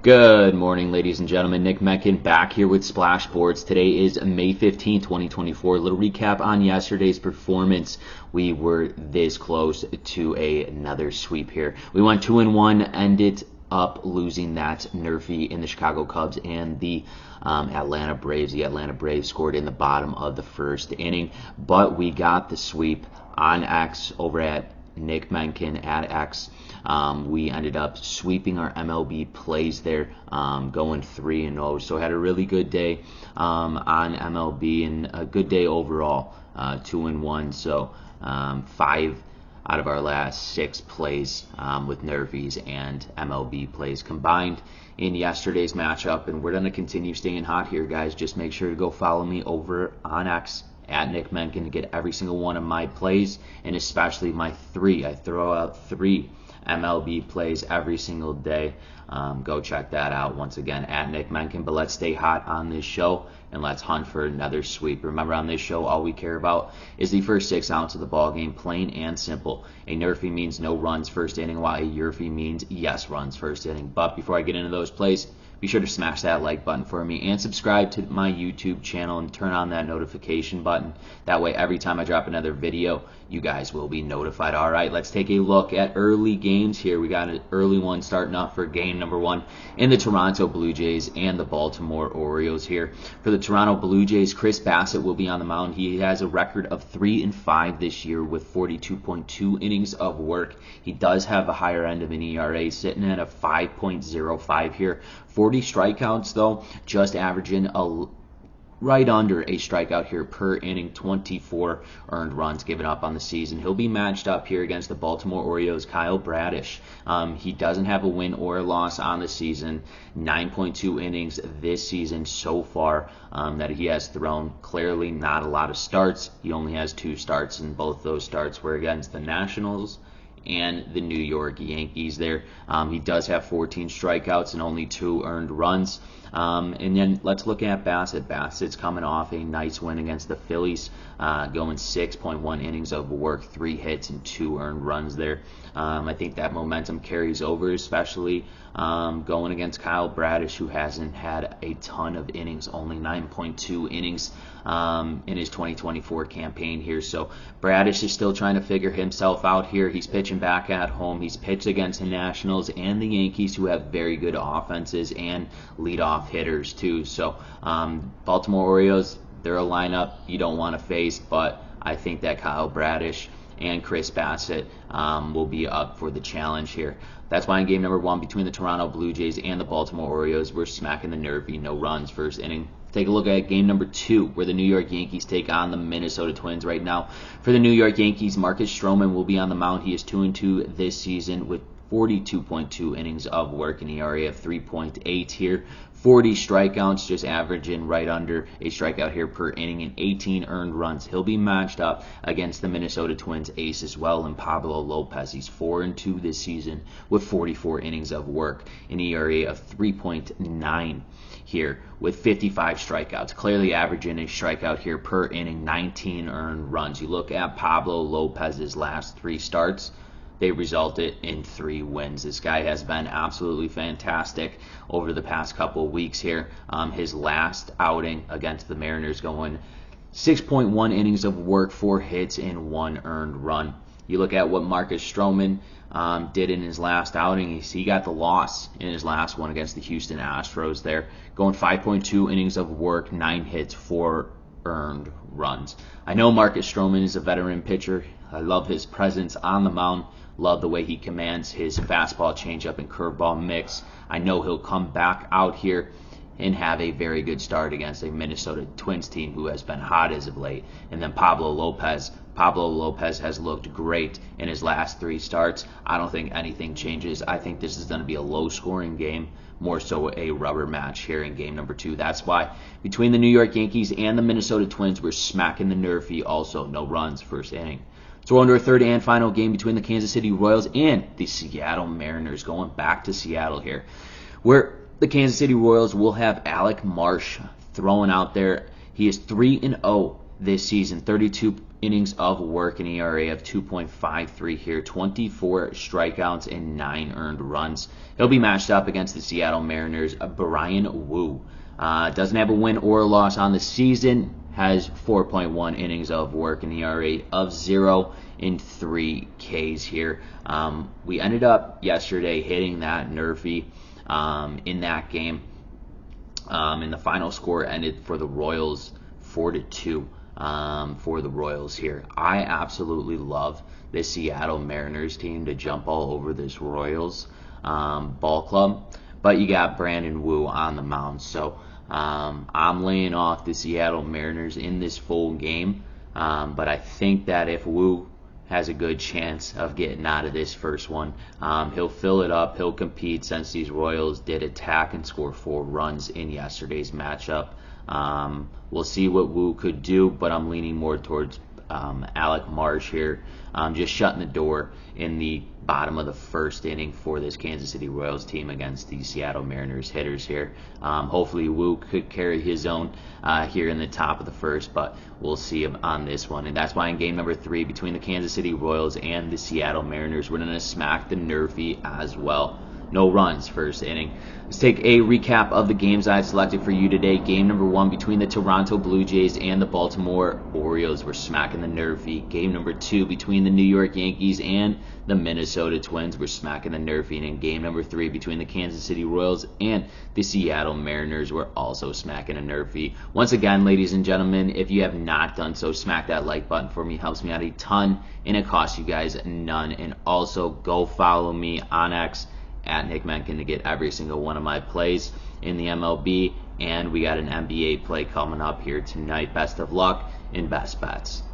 Good morning, ladies and gentlemen. Nick Menken back here with Splash Sports. Today is May 15th, 2024. A little recap on yesterday's performance. We were this close to another sweep here. We went 2-1, ended up losing that NRFI in the Chicago Cubs and the Atlanta Braves. The Atlanta Braves scored in the bottom of the first inning, but we got the sweep on X over at Nick Menken at X. We ended up sweeping our MLB plays there, going 3-0. So had a really good day on MLB and a good day overall, 2-1. So 5 out of our last 6 plays with NRFIs and MLB plays combined in yesterday's matchup. And we're going to continue staying hot here, guys. Just make sure to go follow me over on X at Nick Menken to get every single one of my plays, and especially my 3. I throw out 3 MLB plays every single day. Go check that out once again at Nick Menken. But let's stay hot on this show and let's hunt for another sweep. Remember, on this show, all we care about is the first 6 ounces of the ball game, plain and simple. A NRFI means no runs first inning, while a YRFI means yes runs first inning. But before I get into those plays, be sure to smash that like button for me and subscribe to my YouTube channel and turn on that notification button. That way, every time I drop another video, you guys will be notified. All right, let's take a look at early games here. We got an early one starting off for game number 1 in the Toronto Blue Jays and the Baltimore Orioles here. For the Toronto Blue Jays, Chris Bassitt will be on the mound. He has a record of 3-5 this year with 42.2 innings of work. He does have a higher end of an ERA, sitting at a 5.05 here. 40 strikeouts, though, just averaging right under a strikeout here per inning, 24 earned runs given up on the season. He'll be matched up here against the Baltimore Orioles' Kyle Bradish. He doesn't have a win or a loss on the season. 9.2 innings this season so far that he has thrown. Clearly not a lot of starts. He only has 2 starts, and both those starts were against the Nationals and the New York Yankees there. He does have 14 strikeouts and only 2 earned runs. And then let's look at Bassitt. Bassitt's coming off a nice win against the Phillies, going 6.1 innings of work, 3 hits and 2 earned runs there. I think that momentum carries over, especially going against Kyle Bradish, who hasn't had a ton of innings, only 9.2 innings in his 2024 campaign here. So Bradish is still trying to figure himself out here. He's pitching back at home. He's pitched against the Nationals and the Yankees, who have very good offenses and leadoff hitters too. So Baltimore Orioles, they're a lineup you don't want to face, but I think that Kyle Bradish and Chris Bassitt will be up for the challenge here. That's why in game number 1 between the Toronto Blue Jays and the Baltimore Orioles, we're smacking the NRFI, no runs first inning. Take a look at game number 2, where the New York Yankees take on the Minnesota Twins right now. For the New York Yankees, Marcus Stroman will be on the mound. He is 2-2 this season with 42.2 innings of work, an ERA of 3.8 here. 40 strikeouts, just averaging right under a strikeout here per inning, and 18 earned runs. He'll be matched up against the Minnesota Twins ace as well, and Pablo Lopez. He's 4-2 this season with 44 innings of work, an ERA of 3.9 here with 55 strikeouts. Clearly averaging a strikeout here per inning, 19 earned runs. You look at Pablo Lopez's last 3 starts, they resulted in 3 wins. This guy has been absolutely fantastic over the past couple of weeks here. His last outing against the Mariners, going 6.1 innings of work, 4 hits, and 1 earned run. You look at what Marcus Stroman did in his last outing. He got the loss in his last one against the Houston Astros there, going 5.2 innings of work, 9 hits, 4 earned runs. I know Marcus Stroman is a veteran pitcher. I love his presence on the mound. Love the way he commands his fastball, changeup, and curveball mix. I know he'll come back out here and have a very good start against a Minnesota Twins team who has been hot as of late. And then Pablo Lopez has looked great in his last 3 starts. I don't think anything changes. I think this is going to be a low-scoring game, more so a rubber match here in game number 2. That's why between the New York Yankees and the Minnesota Twins, we're smacking the NRFI also. No runs first inning. So we're under a third and final game between the Kansas City Royals and the Seattle Mariners, going back to Seattle here, where the Kansas City Royals will have Alec Marsh throwing out there. He is 3-0 this season, 32 innings of work, an ERA of 2.53 here, 24 strikeouts and 9 earned runs. He'll be matched up against the Seattle Mariners' Brian Wu. Doesn't have a win or a loss on the season, has 4.1 innings of work, an ERA of 0 in 3 Ks here. We ended up yesterday hitting that NRFI in that game. And the final score ended for the Royals 4-2 for the Royals here. I absolutely love the Seattle Mariners team to jump all over this Royals ball club, but you got Brandon Wu on the mound, so I'm laying off the Seattle Mariners in this full game, but I think that if Wu has a good chance of getting out of this first one, he'll fill it up, he'll compete, since these Royals did attack and score 4 runs in yesterday's matchup. We'll see what Wu could do, but I'm leaning more towards Alec Marsh here, just shutting the door in the bottom of the first inning for this Kansas City Royals team against the Seattle Mariners hitters here. Hopefully Wu could carry his own here in the top of the first, but we'll see him on this one. And that's why in game number 3 between the Kansas City Royals and the Seattle Mariners, we're going to smack the NRFI as well. No runs first inning. Let's take a recap of the games I selected for you today. Game number 1 between the Toronto Blue Jays and the Baltimore Orioles. We're smacking the NRFI. Game number 2 between the New York Yankees and the Minnesota Twins. We're smacking the NRFI. And in game number 3 between the Kansas City Royals and the Seattle Mariners, we're also smacking a NRFI. Once again, ladies and gentlemen, if you have not done so, smack that like button for me. It helps me out a ton, and it costs you guys none. And also, go follow me on X at Nick Menken to get every single one of my plays in the MLB, and we got an NBA play coming up here tonight. Best of luck and best bets.